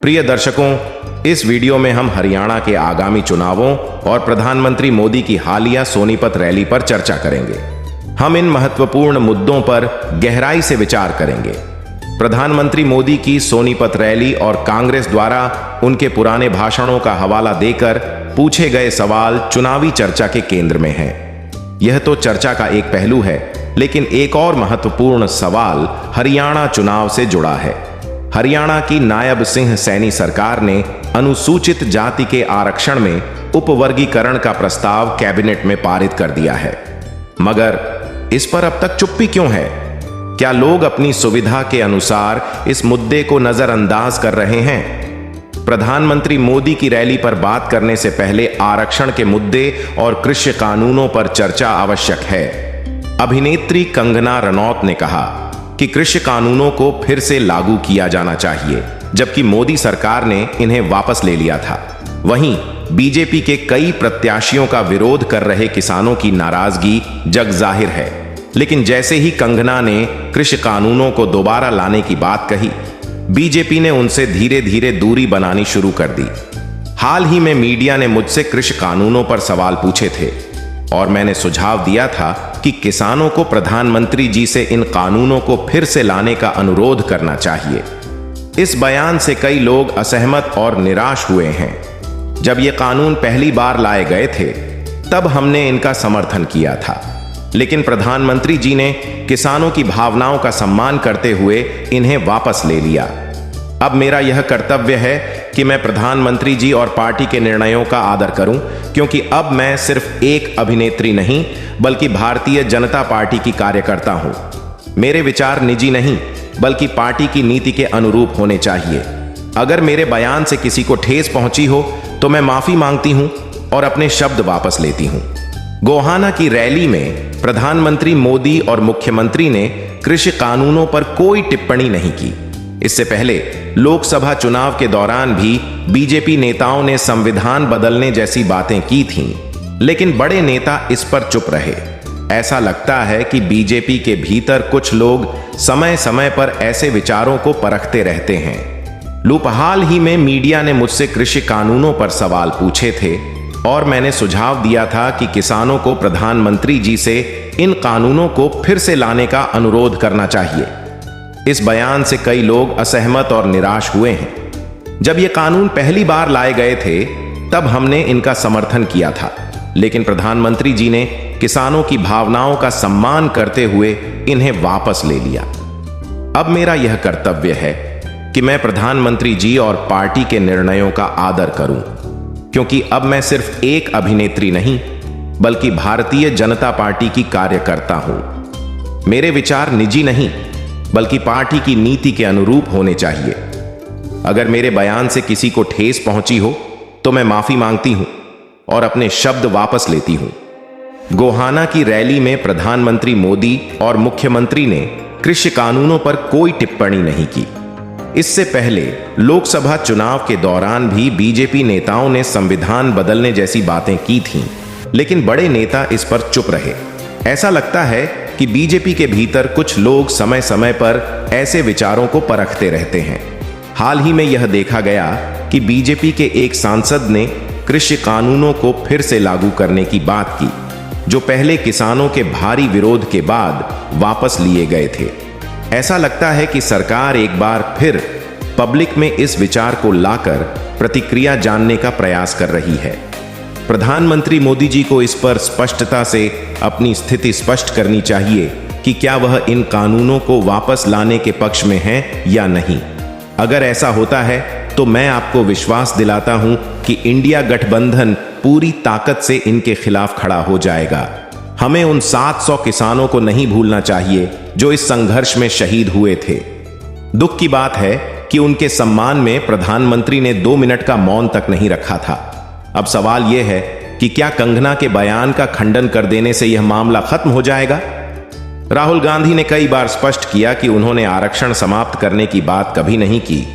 प्रिय दर्शकों, इस वीडियो में हम हरियाणा के आगामी चुनावों और प्रधानमंत्री मोदी की हालिया सोनीपत रैली पर चर्चा करेंगे। हम इन महत्वपूर्ण मुद्दों पर गहराई से विचार करेंगे। प्रधानमंत्री मोदी की सोनीपत रैली और कांग्रेस द्वारा उनके पुराने भाषणों का हवाला देकर पूछे गए सवाल चुनावी चर्चा के केंद्र में हैं। यह तो चर्चा का एक पहलू है, लेकिन एक और महत्वपूर्ण सवाल हरियाणा चुनाव से जुड़ा है। हरियाणा की नायब सिंह सैनी सरकार ने अनुसूचित जाति के आरक्षण में उपवर्गीकरण का प्रस्ताव कैबिनेट में पारित कर दिया है, मगर इस पर अब तक चुप्पी क्यों है? क्या लोग अपनी सुविधा के अनुसार इस मुद्दे को नजरअंदाज कर रहे हैं? प्रधानमंत्री मोदी की रैली पर बात करने से पहले आरक्षण के मुद्दे और कृषि कानूनों पर चर्चा आवश्यक है। अभिनेत्री कंगना रनौत ने कहा कि कृषि कानूनों को फिर से लागू किया जाना चाहिए, जबकि मोदी सरकार ने इन्हें वापस ले लिया था। वहीं बीजेपी के कई प्रत्याशियों का विरोध कर रहे किसानों की नाराजगी जग जाहिर है, लेकिन जैसे ही कंगना ने कृषि कानूनों को दोबारा लाने की बात कही, बीजेपी ने उनसे धीरे धीरे दूरी बनानी शुरू कर दी। हाल ही में मीडिया ने मुझसे कृषि कानूनों पर सवाल पूछे थे और मैंने सुझाव दिया था कि किसानों को प्रधानमंत्री जी से इन कानूनों को फिर से लाने का अनुरोध करना चाहिए। इस बयान से कई लोग असहमत और निराश हुए हैं। जब ये कानून पहली बार लाए गए थे, तब हमने इनका समर्थन किया था, लेकिन प्रधानमंत्री जी ने किसानों की भावनाओं का सम्मान करते हुए इन्हें वापस ले लिया। अब मेरा यह कर्तव्य है कि मैं प्रधानमंत्री जी और पार्टी के निर्णयों का आदर करूं, क्योंकि अब मैं सिर्फ एक अभिनेत्री नहीं, बल्कि भारतीय जनता पार्टी की कार्यकर्ता हूं। मेरे विचार निजी नहीं, बल्कि पार्टी की नीति के अनुरूप होने चाहिए। अगर मेरे बयान से किसी को ठेस पहुंची हो तो मैं माफी मांगती हूं और अपने शब्द वापस लेती हूं। गोहाना की रैली में प्रधानमंत्री मोदी और मुख्यमंत्री ने कृषि कानूनों पर कोई टिप्पणी नहीं की। इससे पहले लोकसभा चुनाव के दौरान भी बीजेपी नेताओं ने संविधान बदलने जैसी बातें की थीं, लेकिन बड़े नेता इस पर चुप रहे। ऐसा लगता है कि बीजेपी के भीतर कुछ लोग समय समय पर ऐसे विचारों को परखते रहते हैं। हाल ही में मीडिया ने मुझसे कृषि कानूनों पर सवाल पूछे थे और मैंने सुझाव दिया था कि किसानों को प्रधानमंत्री जी से इन कानूनों को फिर से लाने का अनुरोध करना चाहिए। इस बयान से कई लोग असहमत और निराश हुए हैं। जब ये कानून पहली बार लाए गए थे, तब हमने इनका समर्थन किया था, लेकिन प्रधानमंत्री जी ने किसानों की भावनाओं का सम्मान करते हुए इन्हें वापस ले लिया। अब मेरा यह कर्तव्य है कि मैं प्रधानमंत्री जी और पार्टी के निर्णयों का आदर करूं, क्योंकि अब मैं सिर्फ एक अभिनेत्री नहीं, बल्कि भारतीय जनता पार्टी की कार्यकर्ता हूं। मेरे विचार निजी नहीं, बल्कि पार्टी की नीति के अनुरूप होने चाहिए। अगर मेरे बयान से किसी को ठेस पहुंची हो तो मैं माफी मांगती हूं और अपने शब्द वापस लेती हूं। गोहाना की रैली में प्रधानमंत्री मोदी और मुख्यमंत्री ने कृषि कानूनों पर कोई टिप्पणी नहीं की। इससे पहले लोकसभा चुनाव के दौरान भी बीजेपी नेताओं ने संविधान बदलने जैसी बातें की थीं, लेकिन बड़े नेता इस पर चुप रहे। ऐसा लगता है कि बीजेपी के भीतर कुछ लोग समय समय पर ऐसे विचारों को परखते रहते हैं। हाल ही में यह देखा गया कि बीजेपी के एक सांसद ने कृषि कानूनों को फिर से लागू करने की बात की, जो पहले किसानों के भारी विरोध के बाद वापस लिए गए थे। ऐसा लगता है कि सरकार एक बार फिर पब्लिक में इस विचार को लाकर प्रतिक्रिया जानने का प्रयास कर रही है। प्रधानमंत्री मोदी जी को इस पर स्पष्टता से अपनी स्थिति स्पष्ट करनी चाहिए कि क्या वह इन कानूनों को वापस लाने के पक्ष में है या नहीं। अगर ऐसा होता है तो मैं आपको विश्वास दिलाता हूं कि इंडिया गठबंधन पूरी ताकत से इनके खिलाफ खड़ा हो जाएगा। हमें उन 700 किसानों को नहीं भूलना चाहिए जो इस संघर्ष में शहीद हुए थे। दुख की बात है कि उनके सम्मान में प्रधानमंत्री ने 2 मिनट का मौन तक नहीं रखा था। अब सवाल यह है कि क्या कंगना के बयान का खंडन कर देने से यह मामला खत्म हो जाएगा? राहुल गांधी ने कई बार स्पष्ट किया कि उन्होंने आरक्षण समाप्त करने की बात कभी नहीं की।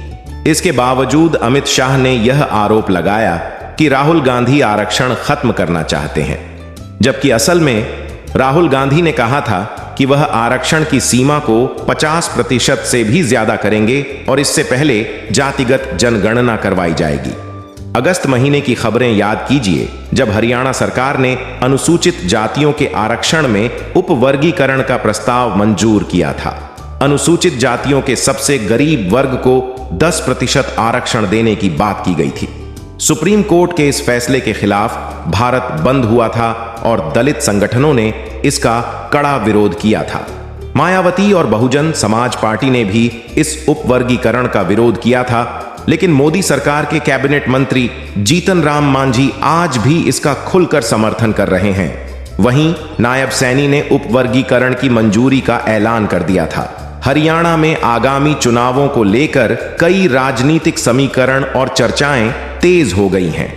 इसके बावजूद अमित शाह ने यह आरोप लगाया कि राहुल गांधी आरक्षण खत्म करना चाहते हैं, जबकि असल में राहुल गांधी ने कहा था कि वह आरक्षण की सीमा को 50% से भी ज्यादा करेंगे और इससे पहले जातिगत जनगणना करवाई जाएगी। अगस्त महीने की खबरें याद कीजिए, जब हरियाणा सरकार ने अनुसूचित जातियों के आरक्षण में उपवर्गीकरण का प्रस्ताव मंजूर किया था। अनुसूचित जातियों के सबसे गरीब वर्ग को 10% आरक्षण देने की बात की गई थी। सुप्रीम कोर्ट के इस फैसले के खिलाफ भारत बंद हुआ था और दलित संगठनों ने इसका कड़ा विरोध किया था। मायावती और बहुजन समाज पार्टी ने भी इस उपवर्गीकरण का विरोध किया था, लेकिन मोदी सरकार के कैबिनेट मंत्री जीतन राम मांझी आज भी इसका खुलकर समर्थन कर रहे हैं। वहीं नायब सैनी ने उपवर्गीकरण की मंजूरी का ऐलान कर दिया था। हरियाणा में आगामी चुनावों को लेकर कई राजनीतिक समीकरण और चर्चाएं तेज हो गई हैं।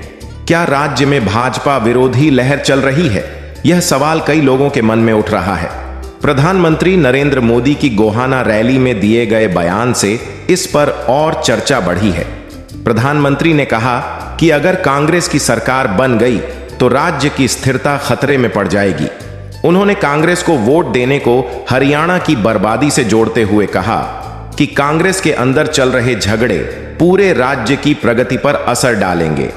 क्या राज्य में भाजपा विरोधी लहर चल रही है? यह सवाल कई लोगों के मन में उठ रहा है। प्रधानमंत्री नरेंद्र मोदी की गोहाना रैली में दिए गए बयान से इस पर और चर्चा बढ़ी है। प्रधानमंत्री ने कहा कि अगर कांग्रेस की सरकार बन गई तो राज्य की स्थिरता खतरे में पड़ जाएगी। उन्होंने कांग्रेस को वोट देने को हरियाणा की बर्बादी से जोड़ते हुए कहा कि कांग्रेस के अंदर चल रहे झगड़े पूरे राज्य की प्रगति पर असर डालेंगे।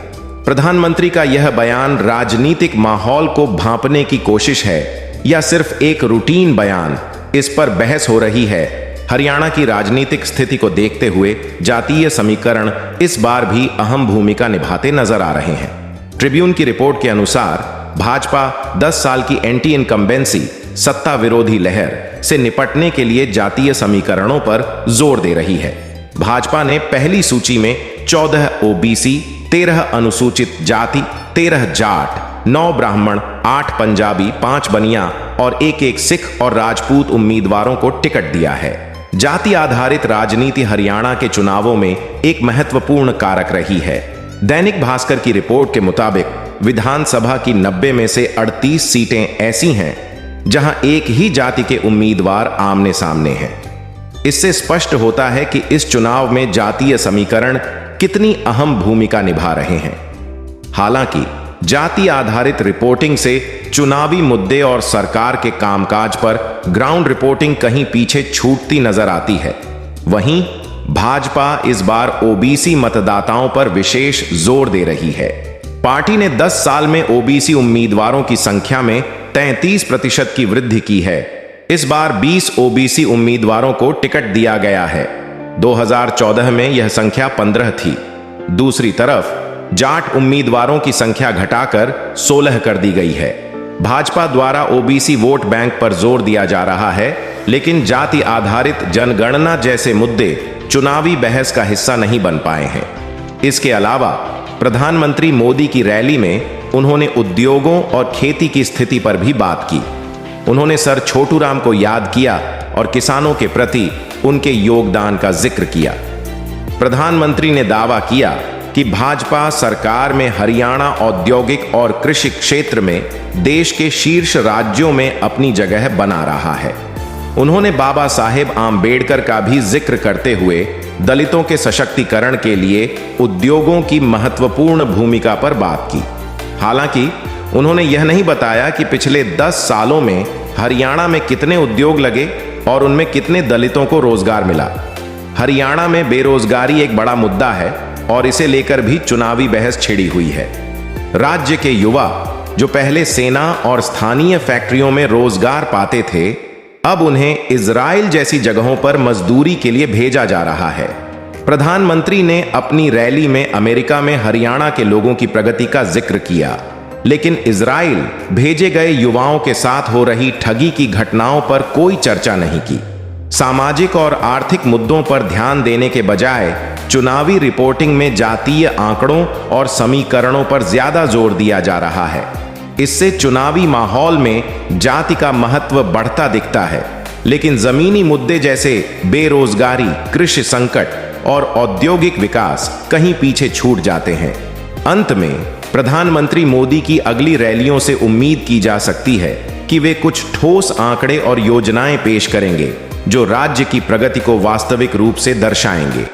प्रधानमंत्री का यह बयान राजनीतिक माहौल को भांपने की कोशिश है या सिर्फ एक रूटीन बयान, इस पर बहस हो रही है। हरियाणा की राजनीतिक स्थिति को देखते हुए जातीय समीकरण इस बार भी अहम भूमिका निभाते नजर आ रहे हैं। ट्रिब्यून की रिपोर्ट के अनुसार भाजपा 10 साल की एंटी इनकम्बेंसी सत्ता विरोधी लहर से निपटने के लिए जातीय समीकरणों पर जोर दे रही है। भाजपा ने पहली सूची में 14 ओबीसी, 13 अनुसूचित जाति, 13 जाट, 9 ब्राह्मण, 8 पंजाबी, 5 बनिया और एक सिख और राजपूत उम्मीदवारों को टिकट दिया है। जाति आधारित राजनीति हरियाणा के चुनावों में एक महत्वपूर्ण कारक रही है। दैनिक भास्कर की रिपोर्ट के मुताबिक विधानसभा की 90 में से 38 सीटें ऐसी हैं जहां एक ही जाति के उम्मीदवार आमने सामने हैं। इससे स्पष्ट होता है कि इस चुनाव में जातीय समीकरण कितनी अहम भूमिका निभा रहे हैं। हालांकि जाति आधारित रिपोर्टिंग से चुनावी मुद्दे और सरकार के कामकाज पर ग्राउंड रिपोर्टिंग कहीं पीछे छूटती नजर आती है। वहीं भाजपा इस बार ओबीसी मतदाताओं पर विशेष जोर दे रही है। पार्टी ने 10 साल में ओबीसी उम्मीदवारों की संख्या में 33% की वृद्धि की है। इस बार 20 ओबीसी उम्मीदवारों को टिकट दिया गया है। 2014 में यह संख्या 15 थी। दूसरी तरफ जाट उम्मीदवारों की संख्या घटाकर 16 कर दी गई है। भाजपा द्वारा ओबीसी वोट बैंक पर जोर दिया जा रहा है, लेकिन जाति आधारित जनगणना जैसे मुद्दे चुनावी बहस का हिस्सा नहीं बन पाए हैं। इसके अलावा प्रधानमंत्री मोदी की रैली में उन्होंने उद्योगों और खेती की स्थिति पर भी बात की। उन्होंने सर छोटूराम को याद किया और किसानों के प्रति उनके योगदान का जिक्र किया। प्रधानमंत्री ने दावा किया कि भाजपा सरकार में हरियाणा औद्योगिक और कृषि क्षेत्र में देश के शीर्ष राज्यों में अपनी जगह बना रहा है। उन्होंने बाबा साहेब आम्बेडकर का भी जिक्र करते हुए दलितों के सशक्तिकरण के लिए उद्योगों की महत्वपूर्ण भूमिका पर बात की। हालांकि उन्होंने यह नहीं बताया कि पिछले 10 सालों में हरियाणा में कितने उद्योग लगे और उनमें कितने दलितों को रोजगार मिला। हरियाणा में बेरोजगारी एक बड़ा मुद्दा है और इसे लेकर भी चुनावी बहस छिड़ी हुई है। राज्य के युवा जो पहले सेना और स्थानीय फैक्ट्रियों में रोजगार पाते थे, अब उन्हें इजराइल जैसी जगहों पर मजदूरी के लिए भेजा जा रहा है। प्रधानमंत्री ने अपनी रैली में अमेरिका में हरियाणा के लोगों की प्रगति का जिक्र किया, लेकिन इजराइल भेजे गए युवाओं के साथ हो रही ठगी की घटनाओं पर कोई चर्चा नहीं की। सामाजिक और आर्थिक मुद्दों पर ध्यान देने के बजाय चुनावी रिपोर्टिंग में जातीय आंकड़ों और समीकरणों पर ज्यादा जोर दिया जा रहा है। इससे चुनावी माहौल में जाति का महत्व बढ़ता दिखता है, लेकिन जमीनी मुद्दे जैसे बेरोजगारी, कृषि संकट और औद्योगिक विकास कहीं पीछे छूट जाते हैं। अंत में प्रधानमंत्री मोदी की अगली रैलियों से उम्मीद की जा सकती है कि वे कुछ ठोस आंकड़े और योजनाएं पेश करेंगे जो राज्य की प्रगति को वास्तविक रूप से दर्शाएंगे।